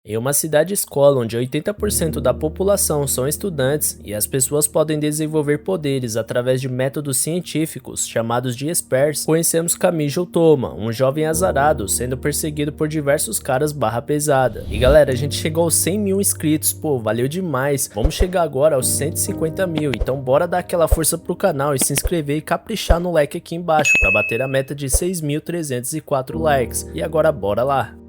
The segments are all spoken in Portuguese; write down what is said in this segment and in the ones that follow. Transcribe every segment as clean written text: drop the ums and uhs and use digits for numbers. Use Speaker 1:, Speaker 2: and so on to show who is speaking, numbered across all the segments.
Speaker 1: Em uma cidade-escola onde 80% da população são estudantes e as pessoas podem desenvolver poderes através de métodos científicos chamados de Spurs, conhecemos Kamijo Toma, um jovem azarado sendo perseguido por diversos caras barra pesada. E galera, a gente chegou aos 100 mil inscritos, pô, valeu demais. Vamos chegar agora aos 150 mil, então bora dar aquela força pro canal e se inscrever e caprichar no like aqui embaixo para bater a meta de 6.304 likes. E agora bora lá!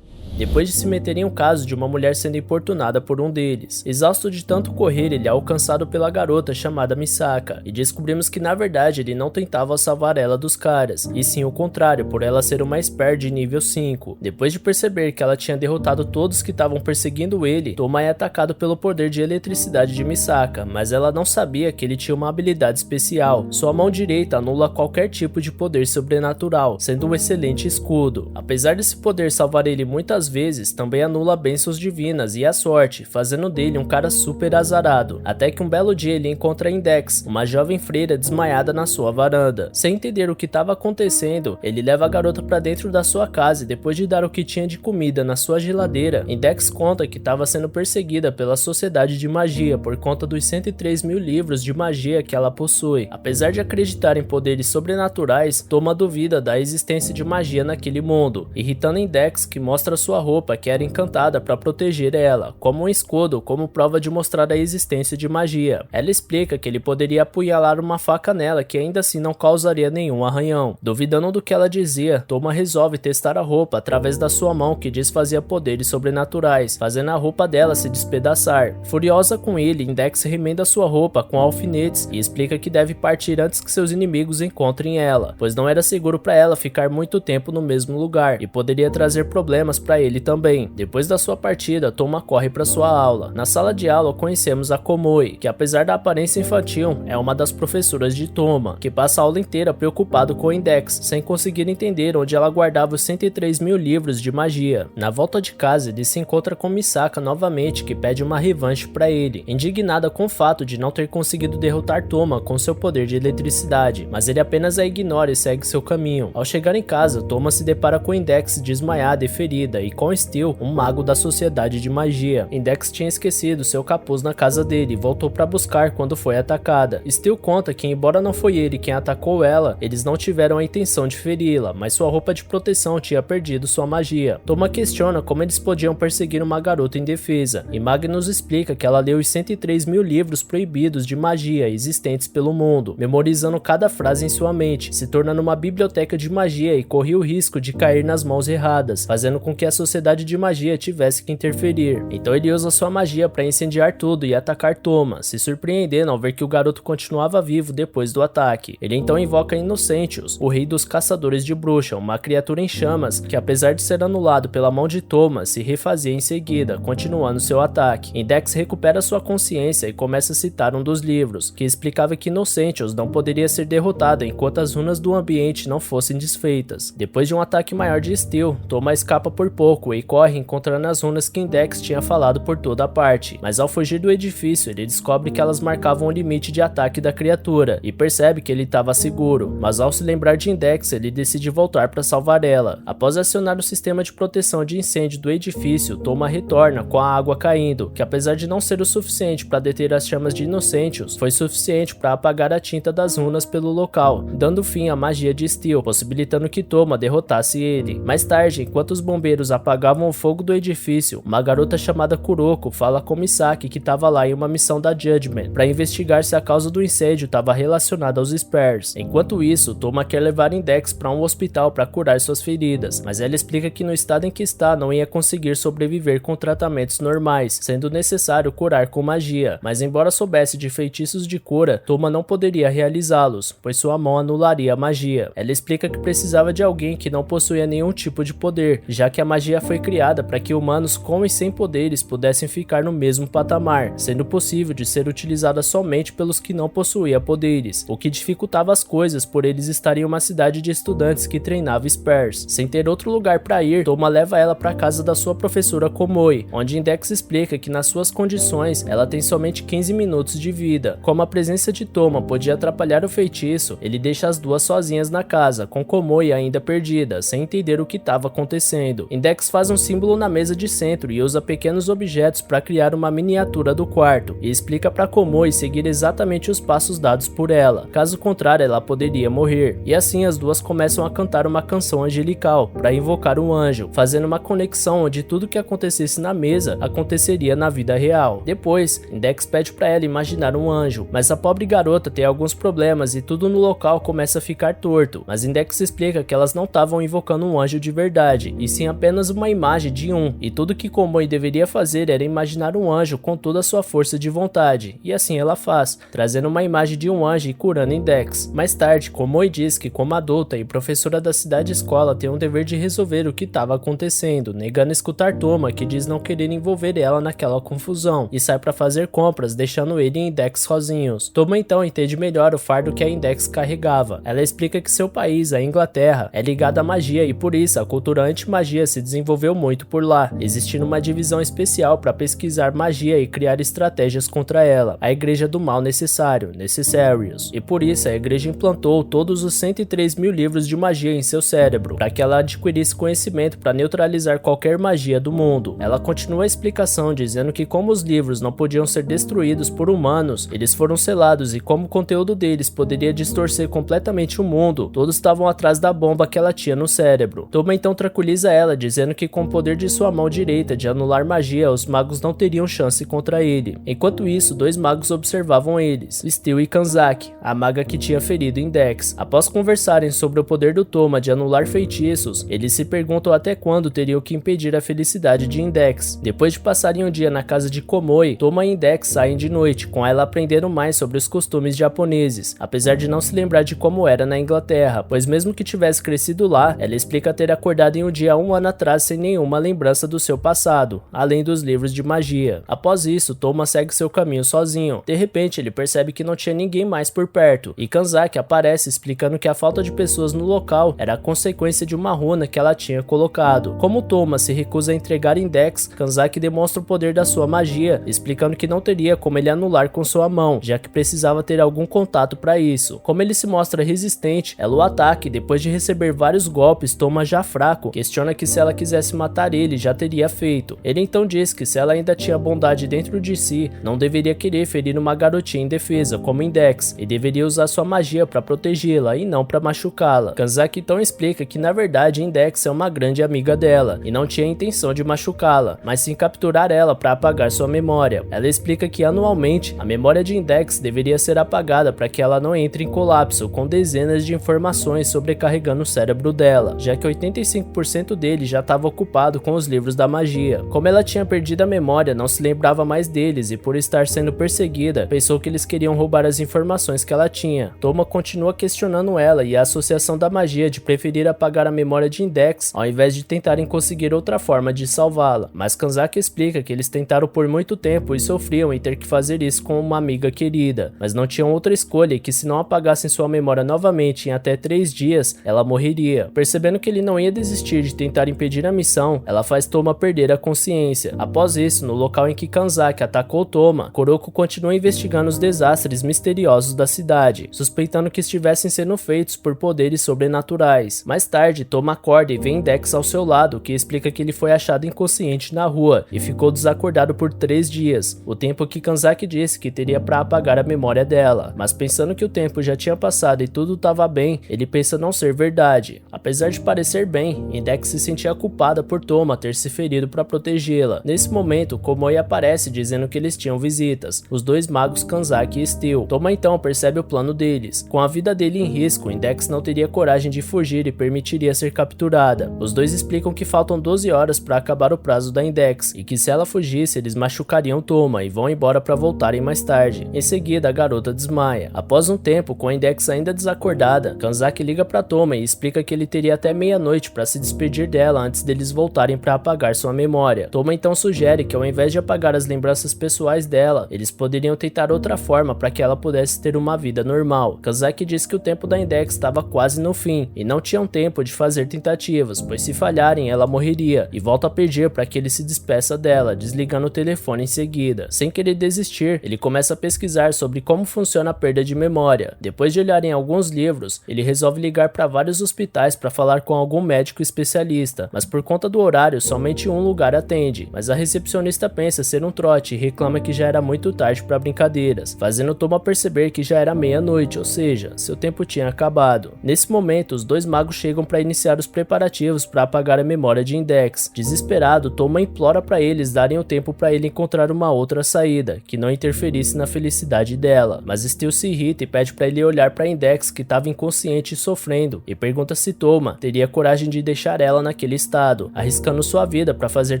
Speaker 1: Depois de se meter em um caso de uma mulher sendo importunada por um deles. Exausto de tanto correr, ele é alcançado pela garota chamada Misaka, e descobrimos que na verdade ele não tentava salvar ela dos caras, e sim o contrário, por ela ser uma Esper de nível 5. Depois de perceber que ela tinha derrotado todos que estavam perseguindo ele, Toma é atacado pelo poder de eletricidade de Misaka, mas ela não sabia que ele tinha uma habilidade especial. Sua mão direita anula qualquer tipo de poder sobrenatural, sendo um excelente escudo. Apesar desse poder salvar ele muitas vezes, também anula bênçãos divinas e a sorte, fazendo dele um cara super azarado, até que um belo dia ele encontra Index, uma jovem freira desmaiada na sua varanda. Sem entender o que estava acontecendo, ele leva a garota para dentro da sua casa e depois de dar o que tinha de comida na sua geladeira, Index conta que estava sendo perseguida pela Sociedade de Magia por conta dos 103 mil livros de magia que ela possui. Apesar de acreditar em poderes sobrenaturais, Toma duvida da existência de magia naquele mundo, irritando Index, que mostra sua roupa que era encantada para proteger ela, como um escudo, como prova de mostrar a existência de magia. Ela explica que ele poderia apunhalar uma faca nela que ainda assim não causaria nenhum arranhão. Duvidando do que ela dizia, Toma resolve testar a roupa através da sua mão que desfazia poderes sobrenaturais, fazendo a roupa dela se despedaçar. Furiosa com ele, Index remenda sua roupa com alfinetes e explica que deve partir antes que seus inimigos encontrem ela, pois não era seguro para ela ficar muito tempo no mesmo lugar e poderia trazer problemas para ele também. Depois da sua partida, Toma corre para sua aula. Na sala de aula conhecemos a Komoi, que apesar da aparência infantil, é uma das professoras de Toma, que passa a aula inteira preocupado com o Index, sem conseguir entender onde ela guardava os 103 mil livros de magia. Na volta de casa, ele se encontra com Misaka novamente, que pede uma revanche para ele, indignada com o fato de não ter conseguido derrotar Toma com seu poder de eletricidade, mas ele apenas a ignora e segue seu caminho. Ao chegar em casa, Toma se depara com o Index desmaiada e ferida, e com Steel, um mago da Sociedade de Magia. Index tinha esquecido seu capuz na casa dele e voltou para buscar quando foi atacada. Steel conta que, embora não foi ele quem atacou ela, eles não tiveram a intenção de feri-la, mas sua roupa de proteção tinha perdido sua magia. Toma questiona como eles podiam perseguir uma garota indefesa, e Magnus explica que ela leu os 103 mil livros proibidos de magia existentes pelo mundo, memorizando cada frase em sua mente, se tornando uma biblioteca de magia e corria o risco de cair nas mãos erradas, fazendo com que a Sociedade de Magia tivesse que interferir. Então ele usa sua magia para incendiar tudo e atacar Toma, se surpreendendo ao ver que o garoto continuava vivo depois do ataque. Ele então invoca Innocentius, o rei dos caçadores de bruxa, uma criatura em chamas que, apesar de ser anulado pela mão de Toma, se refazia em seguida, continuando seu ataque. Index recupera sua consciência e começa a citar um dos livros, que explicava que Innocentius não poderia ser derrotada enquanto as runas do ambiente não fossem desfeitas. Depois de um ataque maior de Steel, Toma escapa por pouco e corre encontrando as runas que Index tinha falado por toda a parte, mas ao fugir do edifício ele descobre que elas marcavam o limite de ataque da criatura e percebe que ele estava seguro, mas ao se lembrar de Index ele decide voltar para salvar ela. Após acionar o sistema de proteção de incêndio do edifício, Toma retorna com a água caindo, que apesar de não ser o suficiente para deter as chamas de Innocentius, foi suficiente para apagar a tinta das runas pelo local, dando fim à magia de Steel, possibilitando que Toma derrotasse ele. Mais tarde, enquanto os bombeiros apagavam o fogo do edifício, uma garota chamada Kuroko fala com Misaki que estava lá em uma missão da Judgment para investigar se a causa do incêndio estava relacionada aos Spurs. Enquanto isso, Toma quer levar Index para um hospital para curar suas feridas, mas ela explica que no estado em que está não ia conseguir sobreviver com tratamentos normais, sendo necessário curar com magia. Mas embora soubesse de feitiços de cura, Toma não poderia realizá-los, pois sua mão anularia a magia. Ela explica que precisava de alguém que não possuía nenhum tipo de poder, já que a magia foi criada para que humanos com e sem poderes pudessem ficar no mesmo patamar, sendo possível de ser utilizada somente pelos que não possuíam poderes, o que dificultava as coisas por eles estarem em uma cidade de estudantes que treinava Spurs. Sem ter outro lugar para ir, Toma leva ela para casa da sua professora Komoi, onde Index explica que nas suas condições ela tem somente 15 minutos de vida. Como a presença de Toma podia atrapalhar o feitiço, ele deixa as duas sozinhas na casa, com Komoi ainda perdida, sem entender o que estava acontecendo. Index Index faz um símbolo na mesa de centro e usa pequenos objetos para criar uma miniatura do quarto, e explica para Komoi seguir exatamente os passos dados por ela, caso contrário ela poderia morrer. E assim as duas começam a cantar uma canção angelical para invocar um anjo, fazendo uma conexão onde tudo que acontecesse na mesa aconteceria na vida real. Depois, Index pede para ela imaginar um anjo, mas a pobre garota tem alguns problemas e tudo no local começa a ficar torto, mas Index explica que elas não estavam invocando um anjo de verdade, e sim apenas uma imagem de um, e tudo que Komoi deveria fazer era imaginar um anjo com toda a sua força de vontade, e assim ela faz, trazendo uma imagem de um anjo e curando Index. Mais tarde, Komoi diz que como adulta e professora da cidade escola tem um dever de resolver o que estava acontecendo, negando escutar Toma, que diz não querer envolver ela naquela confusão, e sai para fazer compras, deixando ele e Index sozinhos. Toma então entende melhor o fardo que a Index carregava. Ela explica que seu país, a Inglaterra, é ligado à magia e por isso a cultura anti-magia se desenvolveu muito por lá, existindo uma divisão especial para pesquisar magia e criar estratégias contra ela, a Igreja do Mal Necessário, Necessarius, e por isso a igreja implantou todos os 103 mil livros de magia em seu cérebro, para que ela adquirisse conhecimento para neutralizar qualquer magia do mundo. Ela continua a explicação dizendo que como os livros não podiam ser destruídos por humanos, eles foram selados e como o conteúdo deles poderia distorcer completamente o mundo, todos estavam atrás da bomba que ela tinha no cérebro. Toma então tranquiliza ela, dizendo que com o poder de sua mão direita de anular magia, os magos não teriam chance contra ele. Enquanto isso, dois magos observavam eles, Steel e Kanzaki, a maga que tinha ferido Index. Após conversarem sobre o poder do Toma de anular feitiços, eles se perguntam até quando teriam que impedir a felicidade de Index. Depois de passarem um dia na casa de Komoi, Toma e Index saem de noite, com ela aprendendo mais sobre os costumes japoneses, apesar de não se lembrar de como era na Inglaterra, pois mesmo que tivesse crescido lá, ela explica ter acordado em um dia um ano atrás sem nenhuma lembrança do seu passado, além dos livros de magia. Após isso, Toma segue seu caminho sozinho. De repente, ele percebe que não tinha ninguém mais por perto, e Kanzaki aparece explicando que a falta de pessoas no local era a consequência de uma runa que ela tinha colocado. Como Toma se recusa a entregar Index, Kanzaki demonstra o poder da sua magia, explicando que não teria como ele anular com sua mão, já que precisava ter algum contato para isso. Como ele se mostra resistente, ela o ataca e depois de receber vários golpes, Toma já fraco, questiona que se ela quisesse matar ele, já teria feito. Ele então diz que se ela ainda tinha bondade dentro de si, não deveria querer ferir uma garotinha indefesa como Index, e deveria usar sua magia para protegê-la e não para machucá-la. Kanzaki então explica que na verdade Index é uma grande amiga dela, e não tinha intenção de machucá-la, mas sim capturar ela para apagar sua memória. Ela explica que anualmente, a memória de Index deveria ser apagada para que ela não entre em colapso com dezenas de informações sobrecarregando o cérebro dela, já que 85% dele já estava ocupado com os livros da magia. Como ela tinha perdido a memória, não se lembrava mais deles e por estar sendo perseguida, pensou que eles queriam roubar as informações que ela tinha. Toma continua questionando ela e a associação da magia de preferir apagar a memória de Index ao invés de tentarem conseguir outra forma de salvá-la, mas Kanzaki explica que eles tentaram por muito tempo e sofriam em ter que fazer isso com uma amiga querida, mas não tinham outra escolha e que se não apagassem sua memória novamente em até 3 dias, ela morreria. Percebendo que ele não ia desistir de tentar impedir a missão, ela faz Toma perder a consciência. Após isso, no local em que Kanzaki atacou Toma, Kuroko continua investigando os desastres misteriosos da cidade, suspeitando que estivessem sendo feitos por poderes sobrenaturais. Mais tarde, Toma acorda e vê Index ao seu lado, que explica que ele foi achado inconsciente na rua e ficou desacordado por 3 dias, o tempo que Kanzaki disse que teria para apagar a memória dela. Mas pensando que o tempo já tinha passado e tudo estava bem, ele pensa não ser verdade. Apesar de parecer bem, Index se sentia culpada por Toma ter se ferido para protegê-la. Nesse momento, Komoi aparece dizendo que eles tinham visitas, os dois magos Kanzaki e Steel. Toma então percebe o plano deles. Com a vida dele em risco, Index não teria coragem de fugir e permitiria ser capturada. Os dois explicam que faltam 12 horas para acabar o prazo da Index e que se ela fugisse, eles machucariam Toma e vão embora para voltarem mais tarde. Em seguida, a garota desmaia. Após um tempo, com a Index ainda desacordada, Kanzaki liga para Toma e explica que ele teria até meia-noite para se despedir dela antes deles voltarem para apagar sua memória. Toma então sugere que ao invés de apagar as lembranças pessoais dela, eles poderiam tentar outra forma para que ela pudesse ter uma vida normal. Kanzaki diz que o tempo da Index estava quase no fim e não tinham tempo de fazer tentativas, pois se falharem ela morreria, e volta a pedir para que ele se despeça dela, desligando o telefone em seguida. Sem querer desistir, ele começa a pesquisar sobre como funciona a perda de memória. Depois de olhar em alguns livros, ele resolve ligar para vários hospitais para falar com algum médico especialista, mas por conta do horário somente um lugar atende, mas a recepcionista pensa ser um trote e reclama que já era muito tarde para brincadeiras, fazendo Toma perceber que já era meia-noite, ou seja, seu tempo tinha acabado. Nesse momento, os dois magos chegam para iniciar os preparativos para apagar a memória de Index. Desesperado, Toma implora para eles darem o tempo para ele encontrar uma outra saída, que não interferisse na felicidade dela, mas Steel se irrita e pede para ele olhar para Index, que estava inconsciente e sofrendo, e pergunta se Toma teria coragem de deixar ela naquele estado, arriscando sua vida para fazer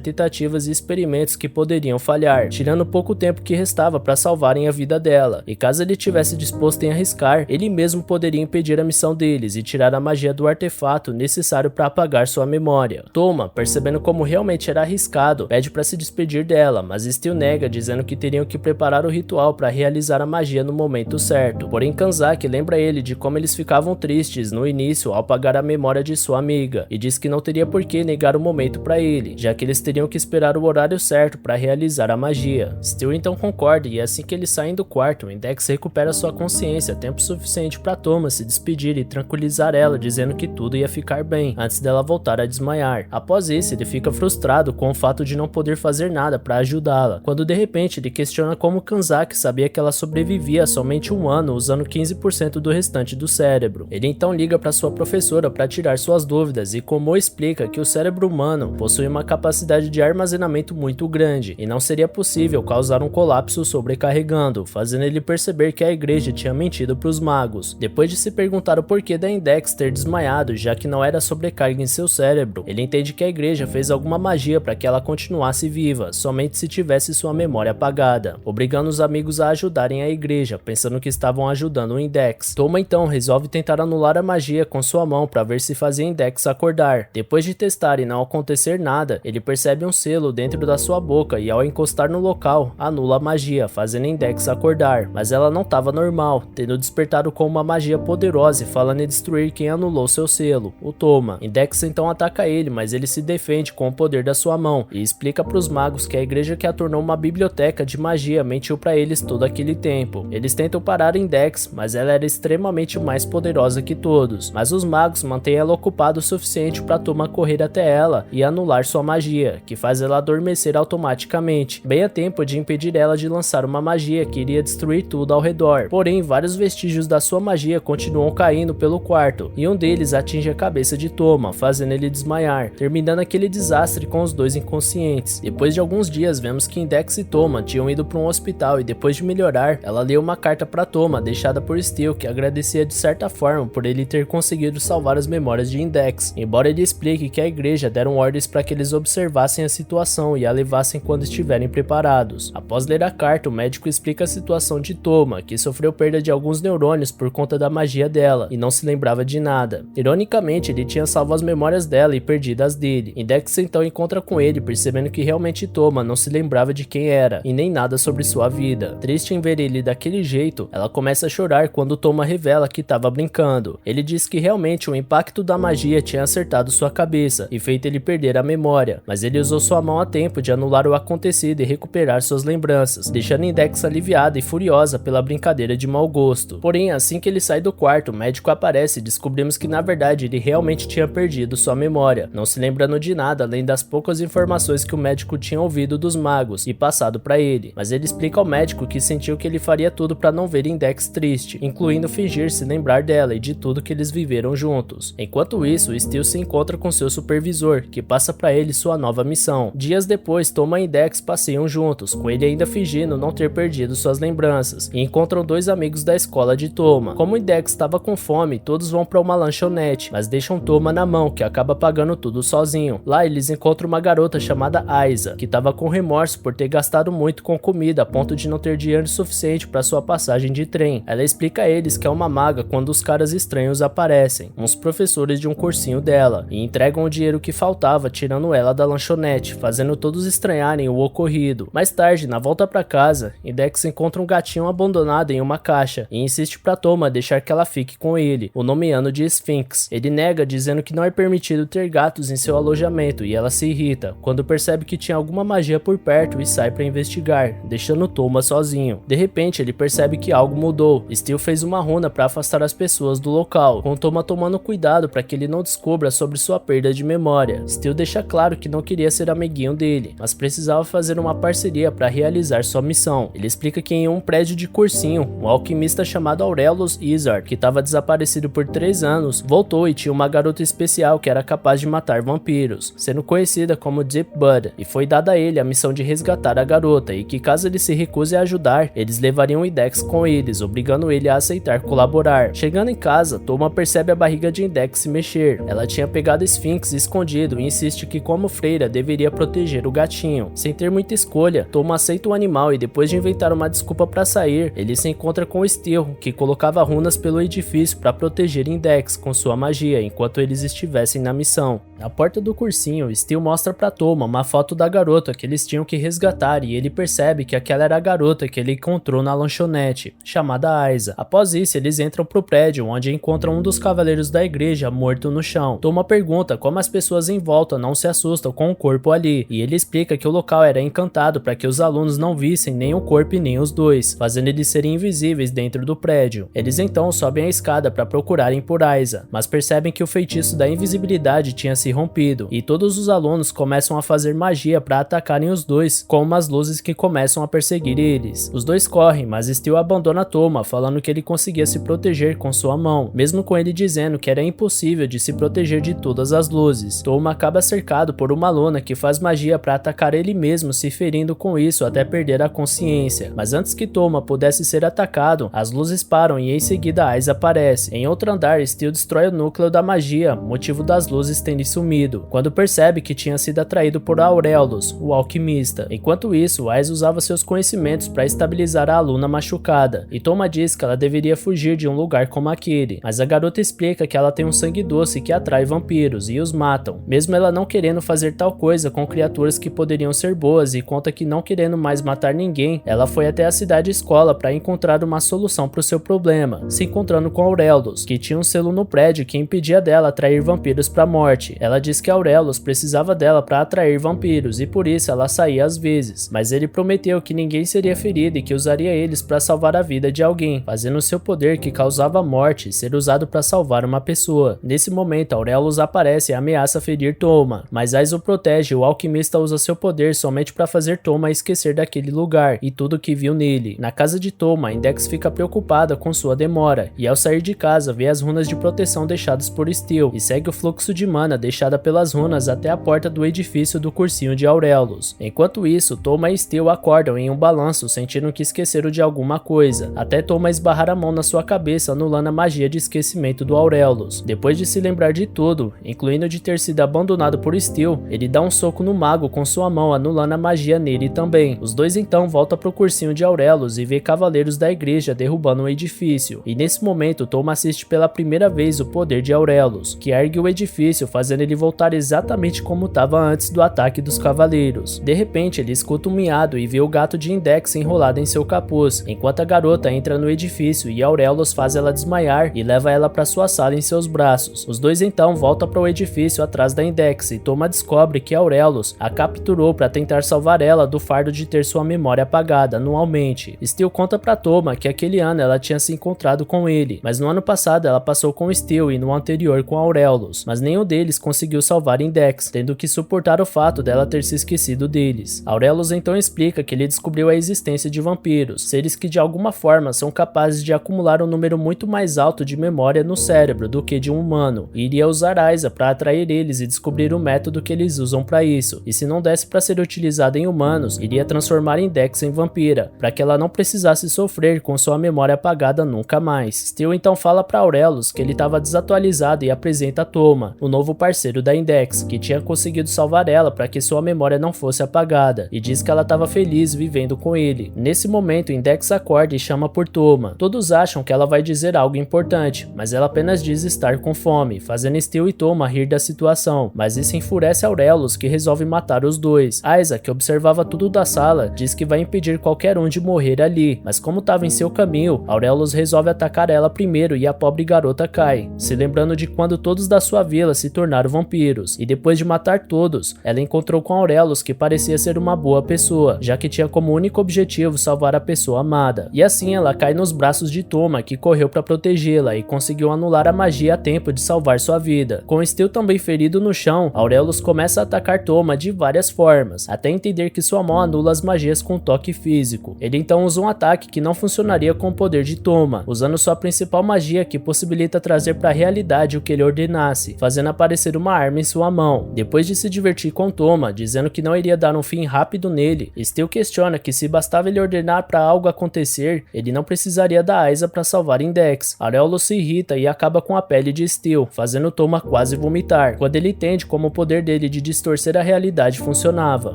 Speaker 1: tentativas e experimentos que poderiam falhar, tirando o pouco tempo que restava para salvarem a vida dela. E caso ele tivesse disposto em arriscar, ele mesmo poderia impedir a missão deles e tirar a magia do artefato necessário para apagar sua memória. Toma, percebendo como realmente era arriscado, pede para se despedir dela, mas Steel nega, dizendo que teriam que preparar o ritual para realizar a magia no momento certo. Porém, Kanzaki lembra ele de como eles ficavam tristes no início ao apagar a memória de sua amiga, e diz que não teria por que negar o momento para ele, já que eles teriam que esperar o horário certo para realizar a magia. Steel então concorda, e assim que eles saem do quarto, Index recupera sua consciência, tempo suficiente para Toma se despedir e tranquilizar ela, dizendo que tudo ia ficar bem, antes dela voltar a desmaiar. Após isso, ele fica frustrado com o fato de não poder fazer nada para ajudá-la, quando de repente ele questiona como Kanzaki sabia que ela sobrevivia somente um ano usando 15% do restante do cérebro. Ele então liga para sua professora para tirar suas dúvidas, e Komo explica que o cérebro humano possui uma capacidade de armazenamento muito grande, e não seria possível causar um colapso sobrecarregando, fazendo ele perceber que a igreja tinha mentido para os magos. Depois de se perguntar o porquê da Index ter desmaiado, já que não era sobrecarga em seu cérebro, ele entende que a igreja fez alguma magia para que ela continuasse viva, somente se tivesse sua memória apagada, obrigando os amigos a ajudarem a igreja, pensando que estavam ajudando o Index. Toma então resolve tentar anular a magia com sua mão para ver se fazia Index acordar. Depois de testar e não acontecer nada, ele percebe um selo dentro da sua boca e ao encostar no local, anula a magia, fazendo Index acordar, mas ela não estava normal, tendo despertado com uma magia poderosa e falando em destruir quem anulou seu selo, o Toma. Index então ataca ele, mas ele se defende com o poder da sua mão e explica para os magos que a igreja que a tornou uma biblioteca de magia mentiu para eles todo aquele tempo. Eles tentam parar Index, mas ela era extremamente mais poderosa que todos, mas os magos mantêm ela ocupada o suficiente para Toma correr até ela e anular sua magia, que faz ela adormecer automaticamente, bem a tempo de impedir ela de lançar uma magia que iria destruir tudo ao redor. Porém, vários vestígios da sua magia continuam caindo pelo quarto, e um deles atinge a cabeça de Toma, fazendo ele desmaiar, terminando aquele desastre com os dois inconscientes. Depois de alguns dias, vemos que Index e Toma tinham ido para um hospital, e depois de melhorar, ela leu uma carta para Toma, deixada por Steel, que agradecia de certa forma por ele ter conseguido salvar as memórias de Index, embora ele explique que a igreja deram ordens para que eles observassem a situação e a levassem quando estiverem preparados. Após ler a carta, o médico explica a situação de Toma, que sofreu perda de alguns neurônios por conta da magia dela, e não se lembrava de nada. Ironicamente, ele tinha salvo as memórias dela e perdido as dele. Index então encontra com ele, percebendo que realmente Toma não se lembrava de quem era, e nem nada sobre sua vida. Triste em ver ele daquele jeito, ela começa a chorar quando Toma revela que estava brincando. Ele diz que realmente o impacto da magia tinha acertado sua cabeça e feito ele perder a memória, mas ele usou sua mão a tempo de anular o acontecido e recuperar suas lembranças, deixando Index aliviada e furiosa pela brincadeira de mau gosto. Porém, assim que ele sai do quarto, o médico aparece e descobrimos que na verdade ele realmente tinha perdido sua memória, não se lembrando de nada além das poucas informações que o médico tinha ouvido dos magos e passado para ele, mas ele explica ao médico que sentiu que ele faria tudo para não ver Index triste, incluindo fingir se lembrar dela e de tudo que eles viveram juntos. Enquanto isso, Steel se encontra com seu supervisor, que passa para ele sua nova missão. Dias depois, Toma e Index passeiam juntos, com ele ainda fingindo não ter perdido suas lembranças, e encontram dois amigos da escola de Toma. Como Index estava com fome, todos vão para uma lanchonete, mas deixam Toma na mão, que acaba pagando tudo sozinho. Lá eles encontram uma garota chamada Aiza, que estava com remorso por ter gastado muito com comida a ponto de não ter dinheiro suficiente para sua passagem de trem. Ela explica a eles que é uma maga quando os caras estranhos aparecem, uns professores de um cursinho dela, e entregam o dinheiro que faltava, tirando ela da lanchonete, fazendo todos estranharem o ocorrido. Mais tarde, na volta para casa, Index encontra um gatinho abandonado em uma caixa e insiste para Toma deixar que ela fique com ele, o nomeando de Sphinx. Ele nega, dizendo que não é permitido ter gatos em seu alojamento, e ela se irrita quando percebe que tinha alguma magia por perto e sai para investigar, deixando Toma sozinho. De repente, ele percebe que algo mudou. Steel fez uma runa para afastar as pessoas do local, com Toma tomando cuidado para que ele não descubra sobre sua perda de memória. memória. Steel deixa claro que não queria ser amiguinho dele, mas precisava fazer uma parceria para realizar sua missão. Ele explica que em um prédio de cursinho, um alquimista chamado Aurelius Izard, que estava desaparecido por 3 anos, voltou e tinha uma garota especial que era capaz de matar vampiros, sendo conhecida como Deep Bud, e foi dada a ele a missão de resgatar a garota, e que caso ele se recuse a ajudar, eles levariam Index com eles, obrigando ele a aceitar colaborar. Chegando em casa, Toma percebe a barriga de Index se mexer. Ela tinha pegado Sphinx escondido e insiste que, como freira, deveria proteger o gatinho. Sem ter muita escolha, Toma aceita o animal e, depois de inventar uma desculpa para sair, ele se encontra com Steel, que colocava runas pelo edifício para proteger Index com sua magia enquanto eles estivessem na missão. Na porta do cursinho, Steel mostra para Toma uma foto da garota que eles tinham que resgatar e ele percebe que aquela era a garota que ele encontrou na lanchonete, chamada Aiza. Após isso, eles entram pro prédio, onde encontram um dos cavaleiros da igreja morto no chão. Toma pergunta como as pessoas em volta não se assustam com o corpo ali, e ele explica que o local era encantado para que os alunos não vissem nem o corpo e nem os dois, fazendo eles serem invisíveis dentro do prédio. Eles então sobem a escada para procurarem por Aiza, mas percebem que o feitiço da invisibilidade tinha se rompido, e todos os alunos começam a fazer magia para atacarem os dois, com umas luzes que começam a perseguir eles. Os dois correm, mas Steel abandona Toma, falando que ele conseguia se proteger com sua mão, mesmo com ele dizendo que era impossível de se proteger de todas as luzes. Toma acaba cercado por uma aluna que faz magia para atacar ele mesmo, se ferindo com isso até perder a consciência. Mas antes que Toma pudesse ser atacado, as luzes param e em seguida Aiza aparece. Em outro andar, Steel destrói o núcleo da magia, motivo das luzes terem sumido, quando percebe que tinha sido atraído por Aurelius, o alquimista. Enquanto isso, Aiza usava seus conhecimentos para estabilizar a aluna machucada, e Toma diz que ela deveria fugir de um lugar como aquele, mas a garota explica que ela tem um sangue doce que atrai vampiros e os matam, mesmo ela não querendo fazer tal coisa com criaturas que poderiam ser boas, e conta que não querendo mais matar ninguém, ela foi até a cidade escola para encontrar uma solução para o seu problema, se encontrando com Aurelius, que tinha um selo no prédio que impedia dela atrair vampiros para a morte. Ela diz que Aurelius precisava dela para atrair vampiros e por isso ela saía às vezes, mas ele prometeu que ninguém seria ferido e que usaria eles para salvar a vida de alguém, fazendo seu poder que causava morte ser usado para salvar uma pessoa. Nesse momento, Aurelius aparece e ameaça ferir Toma, mas Aiza o protege e o alquimista usa seu poder somente para fazer Toma esquecer daquele lugar e tudo que viu nele. Na casa de Toma, Index fica preocupada com sua demora e ao sair de casa vê as runas de proteção deixadas por Steel e segue o fluxo de mana deixada pelas runas até a porta do edifício do cursinho de Aurelius. Enquanto isso, Toma e Steel acordam em um balanço, sentindo que esqueceram de alguma coisa, até Toma esbarrar a mão na sua cabeça, anulando a magia de esquecimento do Aurelius. Depois de se lembrar de tudo, incluindo de ter sido abandonado por Steel, ele dá um soco no mago com sua mão, anulando a magia nele também. Os dois então voltam pro cursinho de Aurelius e vê cavaleiros da igreja derrubando um edifício, e nesse momento Toma assiste pela primeira vez o poder de Aurelius, que ergue o edifício, fazendo ele voltar exatamente como estava antes do ataque dos cavaleiros. De repente, ele escuta um miado e vê o gato de Index enrolado em seu capuz, enquanto a garota entra no edifício e Aurelius faz ela desmaiar e leva ela para sua sala em seus braços. Os dois então voltam para o edifício atrás da Index e Toma descobre que Aurelius a capturou para tentar salvar ela do fardo de ter sua memória apagada anualmente. Steel conta para Toma que aquele ano ela tinha se encontrado com ele, mas no ano passado ela passou com Steel e no anterior com Aurelius, mas nenhum deles conseguiu salvar Index, tendo que suportar o fato dela ter se esquecido deles. Aurelius então explica que ele descobriu a existência de vampiros, seres que de alguma forma são capazes de acumular um número muito mais alto de memória no cérebro do que de um humano, e iria usar Aiza para atrair eles e descobrir o método que eles usam para isso, e se não desse para ser utilizado em humanos, iria transformar Index em vampira, para que ela não precisasse sofrer com sua memória apagada nunca mais. Steel então fala para Aurelius que ele estava desatualizado e apresenta Toma, o novo parceiro da Index, que tinha conseguido salvar ela para que sua memória não fosse apagada, e diz que ela estava feliz vivendo com ele. Nesse momento, Index acorda e chama por Toma. Todos acham que ela vai dizer algo importante, mas ela apenas diz estar com fome, fazendo Steel e Toma rir da situação, mas isso enfurece Aurelius, que resolve matar os dois. Aiza, que observava tudo da sala, diz que vai impedir qualquer um de morrer ali, mas como estava em seu caminho, Aurelius resolve atacar ela primeiro e a pobre garota cai, se lembrando de quando todos da sua vila se tornaram matar vampiros, e depois de matar todos, ela encontrou com Aurelius, que parecia ser uma boa pessoa, já que tinha como único objetivo salvar a pessoa amada. E assim ela cai nos braços de Toma, que correu para protegê-la e conseguiu anular a magia a tempo de salvar sua vida. Com Steel também ferido no chão, Aurelius começa a atacar Toma de várias formas, até entender que sua mão anula as magias com toque físico. Ele então usa um ataque que não funcionaria com o poder de Toma, usando sua principal magia, que possibilita trazer para a realidade o que ele ordenasse, fazendo aparecer uma arma em sua mão. Depois de se divertir com Toma, dizendo que não iria dar um fim rápido nele, Steel questiona que se bastava ele ordenar para algo acontecer, ele não precisaria da Aiza para salvar Index. Aurelius se irrita e acaba com a pele de Steel, fazendo Toma quase vomitar, quando ele entende como o poder dele de distorcer a realidade funcionava.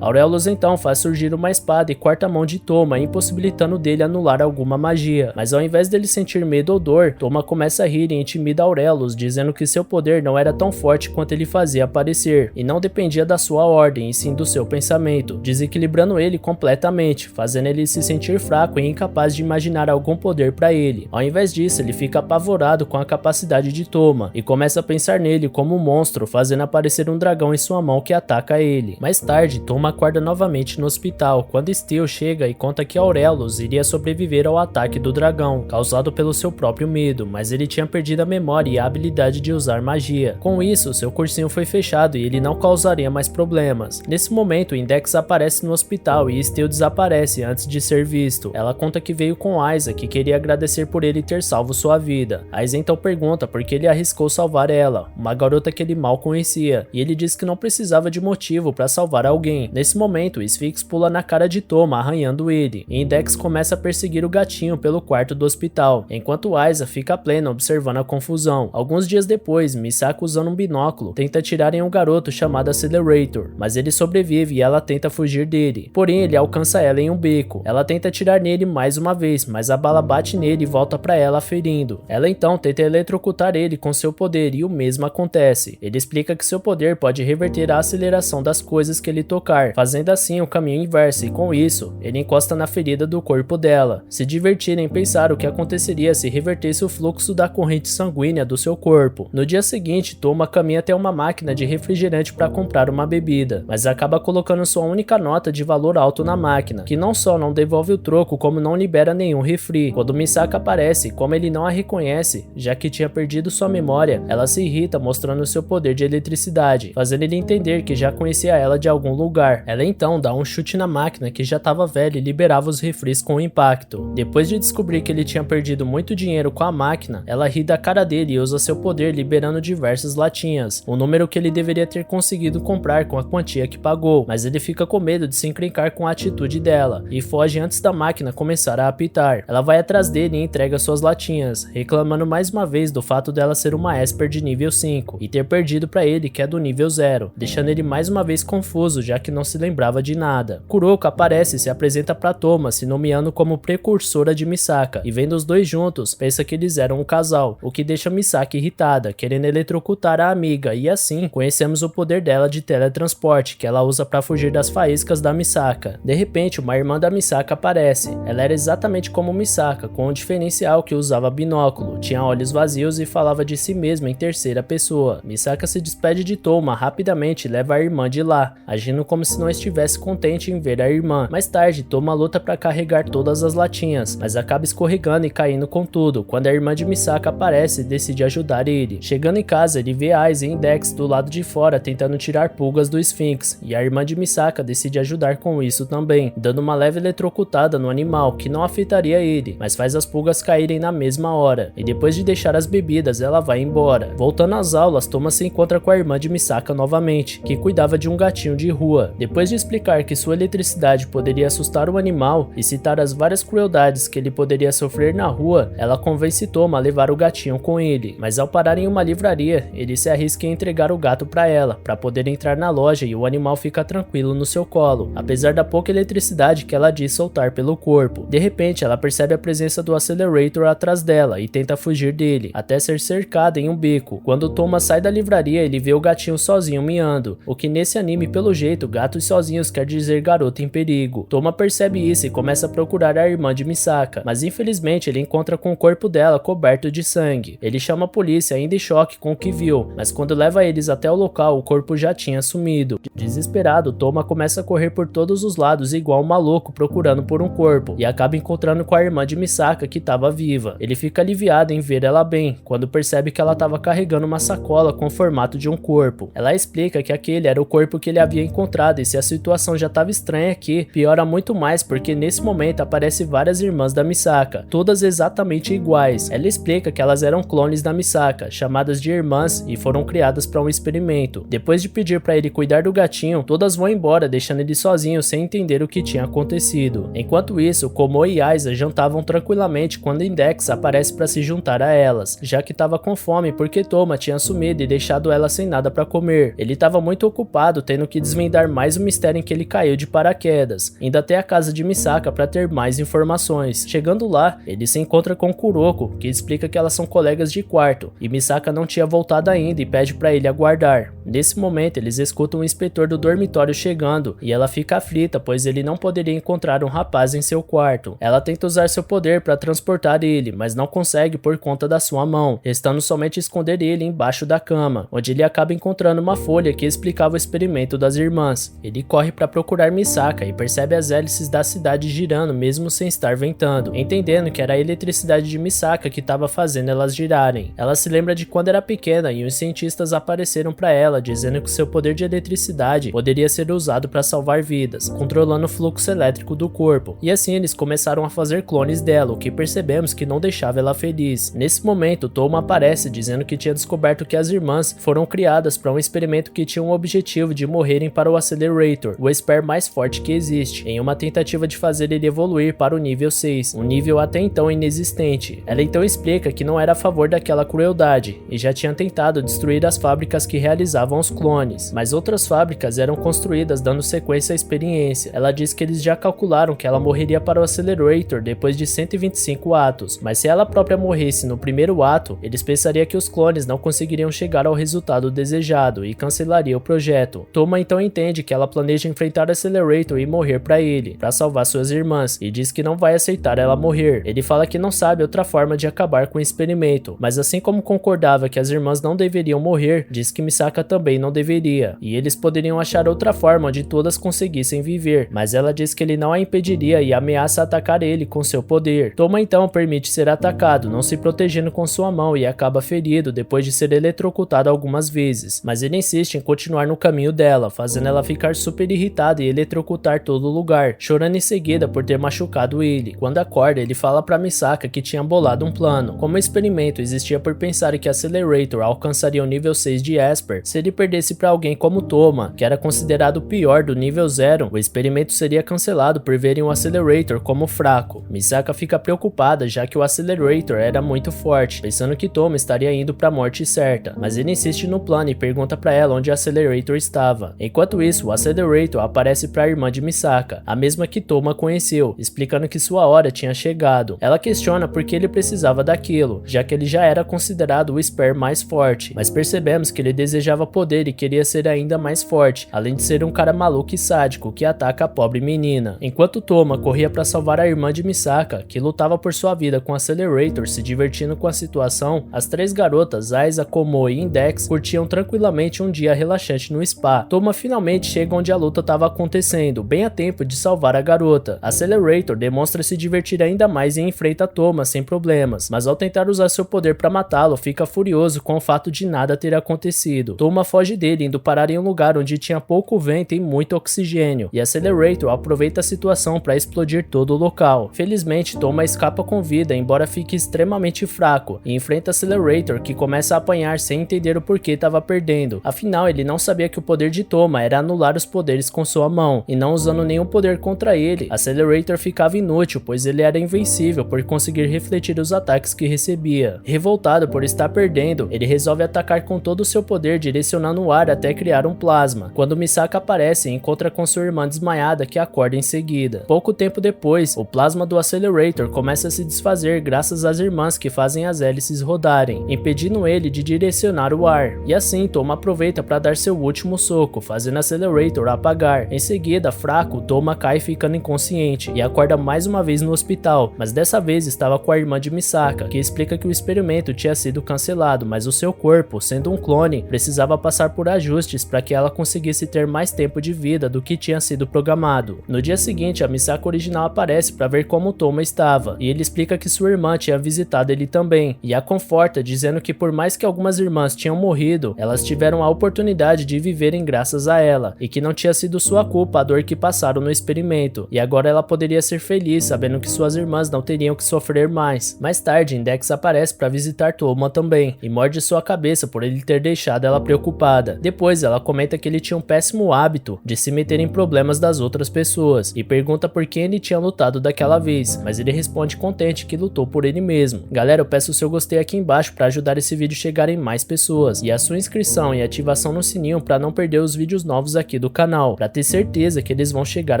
Speaker 1: Aurelius então faz surgir uma espada e corta a mão de Toma, impossibilitando dele anular alguma magia. Mas ao invés dele sentir medo ou dor, Toma começa a rir e intimida Aurelius, dizendo que seu poder não era tão forte quanto ele fazia parecer, e não dependia da sua ordem, e sim do seu pensamento, desequilibrando ele completamente, fazendo ele se sentir fraco e incapaz de imaginar algum poder para ele. Ao invés disso, ele fica apavorado com a capacidade de Toma, e começa a pensar nele como um monstro, fazendo aparecer um dragão em sua mão que ataca ele. Mais tarde, Toma acorda novamente no hospital, quando Steel chega e conta que Aurelius iria sobreviver ao ataque do dragão, causado pelo seu próprio medo, mas ele tinha perdido a memória e a habilidade de usar magia. Com isso, seu cursinho foi fechado e ele não causaria mais problemas. Nesse momento, Index aparece no hospital e Steel desaparece antes de ser visto. Ela conta que veio com Aiza, que queria agradecer por ele ter salvo sua vida. Aiza então pergunta por que ele arriscou salvar ela, uma garota que ele mal conhecia, e ele diz que não precisava de motivo para salvar alguém. Nesse momento, Sphinx pula na cara de Toma, arranhando ele, e Index começa a perseguir o gatinho pelo quarto do hospital, enquanto Aiza fica plena observando a confusão. Alguns dias depois, Misaka, usando um binóculo, tenta atirar em um garoto chamado Accelerator, mas ele sobrevive e ela tenta fugir dele. Porém, ele alcança ela em um beco. Ela tenta atirar nele mais uma vez, mas a bala bate nele e volta para ela, ferindo. Ela então tenta eletrocutar ele com seu poder e o mesmo acontece. Ele explica que seu poder pode reverter a aceleração das coisas que ele tocar, fazendo assim o caminho inverso, e com isso, ele encosta na ferida do corpo dela, se divertindo em pensar o que aconteceria se revertesse o fluxo da corrente sanguínea do seu corpo. No dia seguinte, Toma caminha até uma máquina de refrigerante para comprar uma bebida, mas acaba colocando sua única nota de valor alto na máquina, que não só não devolve o troco, como não libera nenhum refri. Quando Misaka aparece, como ele não a reconhece, já que tinha perdido sua memória, ela se irrita mostrando seu poder de eletricidade, fazendo ele entender que já conhecia ela de algum lugar. Ela então dá um chute na máquina, que já estava velha, e liberava os refris com o impacto. Depois de descobrir que ele tinha perdido muito dinheiro com a máquina, ela ri da cara dele e usa seu poder liberando diversas latinhas, o número que ele deveria ter conseguido comprar com a quantia que pagou, mas ele fica com medo de se encrencar com a atitude dela, e foge antes da máquina começar a apitar. Ela vai atrás dele e entrega suas latinhas, reclamando mais uma vez do fato dela ser uma Esper de nível 5, e ter perdido para ele que é do nível 0, deixando ele mais uma vez confuso, já que não se lembrava de nada. Kuroko aparece e se apresenta para Toma, se nomeando como precursora de Misaka, e vendo os dois juntos, pensa que eles eram um casal, o que deixa Misaka irritada, querendo eletrocutar a amiga, e assim conhecemos o poder dela de teletransporte, que ela usa para fugir das faíscas da Misaka. De repente, uma irmã da Misaka aparece. Ela era exatamente como Misaka, com um diferencial que usava binóculo, tinha olhos vazios e falava de si mesma em terceira pessoa. Misaka se despede de Toma rapidamente e leva a irmã de lá, agindo como se não estivesse contente em ver a irmã. Mais tarde, Toma luta para carregar todas as latinhas, mas acaba escorregando e caindo com tudo, quando a irmã de Misaka aparece e decide ajudar ele. Chegando em casa, ele vê Aiza e Index do lado de fora tentando tirar pulgas do Sphinx, e a irmã de Misaka decide ajudar com isso também, dando uma leve eletrocutada no animal, que não afetaria ele, mas faz as pulgas caírem na mesma hora, e depois de deixar as bebidas, ela vai embora. Voltando às aulas, Toma se encontra com a irmã de Misaka novamente, que cuidava de um gatinho de rua. Depois de explicar que sua eletricidade poderia assustar o animal e citar as várias crueldades que ele poderia sofrer na rua, ela convence Toma a levar o gatinho com ele, mas ao parar em uma livraria, ele se arrisca em entregar o gato para ela, para poder entrar na loja, e o animal fica tranquilo no seu colo, apesar da pouca eletricidade que ela diz soltar pelo corpo. De repente, ela percebe a presença do Accelerator atrás dela e tenta fugir dele, até ser cercada em um beco. Quando Toma sai da livraria, ele vê o gatinho sozinho miando, o que nesse anime, pelo jeito, gatos sozinhos quer dizer garota em perigo. Toma percebe isso e começa a procurar a irmã de Misaka, mas infelizmente ele encontra com o corpo dela coberto de sangue. Ele chama a polícia, ainda em choque com o que viu, mas quando leva eles até o local, o corpo já tinha sumido. Desesperado, Toma começa a correr por todos os lados igual um maluco procurando por um corpo e acaba encontrando com a irmã de Misaka que estava viva. Ele fica aliviado em ver ela bem, quando percebe que ela estava carregando uma sacola com o formato de um corpo. Ela explica que aquele era o corpo que ele havia encontrado e se a situação já estava estranha aqui, piora muito mais porque nesse momento aparecem várias irmãs da Misaka, todas exatamente iguais. Ela explica que elas eram clones da Misaka, chamadas de irmãs e foram criadas para um experimento. Depois de pedir para ele cuidar do gatinho, todas vão embora deixando ele sozinho sem entender o que tinha acontecido. Enquanto isso, Komo e Aiza jantavam tranquilamente quando Index aparece para se juntar a elas, já que estava com fome porque Toma tinha sumido e deixado ela sem nada para comer. Ele estava muito ocupado tendo que desvendar mais o mistério em que ele caiu de paraquedas, indo até a casa de Misaka para ter mais informações. Chegando lá, ele se encontra com Kuroko, que explica que elas são colegas de quarto, e Misaka não tinha voltado ainda e pede para ele aguardar. Nesse momento, eles escutam o inspetor do dormitório chegando, e ela fica aflita, pois ele não poderia encontrar um rapaz em seu quarto. Ela tenta usar seu poder para transportar ele, mas não consegue por conta da sua mão, restando somente esconder ele embaixo da cama, onde ele acaba encontrando uma folha que explicava o experimento das irmãs. Ele corre para procurar Misaka e percebe as hélices da cidade girando mesmo sem estar ventando, entendendo que era a eletricidade de Misaka que estava fazendo elas girarem. Ela se lembra de quando era pequena e os cientistas apareceram para ela dizendo que seu poder de eletricidade poderia ser usado para salvar vidas, controlando o fluxo elétrico do corpo. E assim eles começaram a fazer clones dela, o que percebemos que não deixava ela feliz. Nesse momento, Toma aparece dizendo que tinha descoberto que as irmãs foram criadas para um experimento que tinha o objetivo de morrerem para o Accelerator, o Esper mais forte que existe, em uma tentativa de fazer ele evoluir para o nível 6, um nível até então inexistente. Ela então explica que não era a favor daquela crueldade, e já tinha tentado destruir as fábricas que realizavam os clones, mas outras fábricas eram construídas dando sequência à experiência. Ela diz que eles já calcularam que ela morreria para o Accelerator depois de 125 atos, mas se ela própria morresse no primeiro ato, eles pensariam que os clones não conseguiriam chegar ao resultado desejado e cancelaria o projeto. Toma então entende que ela planeja enfrentar o Accelerator e morrer para ele, para salvar suas irmãs, e diz que não vai aceitar ela morrer. Ele fala que não sabe outra forma de acabar com o experimento, mas assim como concordava que as irmãs não deveriam morrer, diz que Misaka também não deveria, e eles poderiam achar outra forma onde todas conseguissem viver, mas ela diz que ele não a impediria e ameaça atacar ele com seu poder. Toma então permite ser atacado, não se protegendo com sua mão e acaba ferido depois de ser eletrocutado algumas vezes, mas ele insiste em continuar no caminho dela, fazendo ela ficar super irritada e eletrocutar todo o lugar, chorando em seguida por ter machucado ele. Quando acorda, ele fala para Misaka que tinha bolado um plano. Como o experimento existia por pensar que Accelerator alcançaria o nível 6 de Esper, se ele perdesse para alguém como Toma, que era considerado o pior do nível 0, o experimento seria cancelado por verem o Accelerator como fraco. Misaka fica preocupada já que o Accelerator era muito forte, pensando que Toma estaria indo para a morte certa, mas ele insiste no plano e pergunta para ela onde o Accelerator estava. Enquanto isso, o Accelerator aparece para a irmã de Misaka, a mesma que Toma conheceu, explicando que sua hora tinha chegado. Ela questiona por que ele precisava daquilo, já que ele já era considerado o Esper mais forte, mas percebemos que ele desejava poder e queria ser ainda mais forte, além de ser um cara maluco e sádico que ataca a pobre menina. Enquanto Toma corria para salvar a irmã de Misaka, que lutava por sua vida com o Accelerator se divertindo com a situação, as três garotas, Aiza, Komo e Index, curtiam tranquilamente um dia relaxante no spa. Toma finalmente chega onde a luta estava acontecendo, bem a tempo de salvar a garota. Accelerator demonstra se divertir ainda mais e enfrenta Toma sem problemas, mas ao tentar usar seu poder para matá-lo, fica furioso com o fato de nada ter acontecido. Toma foge dele, indo parar em um lugar onde tinha pouco vento e muito oxigênio, e Accelerator aproveita a situação para explodir todo o local. Felizmente, Toma escapa com vida, embora fique extremamente fraco, e enfrenta Accelerator, que começa a apanhar sem entender o porquê estava perdendo. Afinal, ele não sabia que o poder de Toma era anular os poderes com sua mão, e não usando nenhum poder contra ele, Accelerator ficava inútil, pois ele era invencível por conseguir refletir os ataques que recebia. Revoltado por estar perdendo, ele resolve atacar com todo o seu poder, direcionando o ar até criar um plasma. Quando Misaka aparece, encontra com sua irmã desmaiada, que acorda em seguida. Pouco tempo depois, o plasma do Accelerator começa a se desfazer graças às irmãs que fazem as hélices rodarem, impedindo ele de direcionar o ar. E assim, Toma aproveita para dar seu último soco, fazendo Accelerator apagar. Em seguida, fraco, Toma cai ficando inconsciente e acorda mais uma vez no hospital, mas dessa vez estava com a irmã de Misaka, que explica que o experimento tinha sido cancelado, mas o seu corpo, sendo um clone precisava passar por ajustes para que ela conseguisse ter mais tempo de vida do que tinha sido programado. No dia seguinte, a Misaka original aparece para ver como Toma estava, e ele explica que sua irmã tinha visitado ele também, e a conforta dizendo que por mais que algumas irmãs tinham morrido, elas tiveram a oportunidade de viverem graças a ela, e que não tinha sido sua culpa a dor que passaram no experimento, e agora ela poderia ser feliz sabendo que suas irmãs não teriam que sofrer mais. Mais tarde, Index aparece para visitar Toma também, e morde sua cabeça por ele ter deixado ela preocupada. Depois ela comenta que ele tinha um péssimo hábito de se meter em problemas das outras pessoas, e pergunta por quem ele tinha lutado daquela vez, mas ele responde contente que lutou por ele mesmo. Galera, eu peço o seu gostei aqui embaixo para ajudar esse vídeo a chegar em mais pessoas, e a sua inscrição e ativação no sininho para não perder os vídeos novos aqui do canal, para ter certeza que eles vão chegar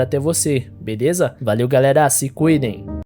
Speaker 1: até você, beleza? Valeu galera, se cuidem!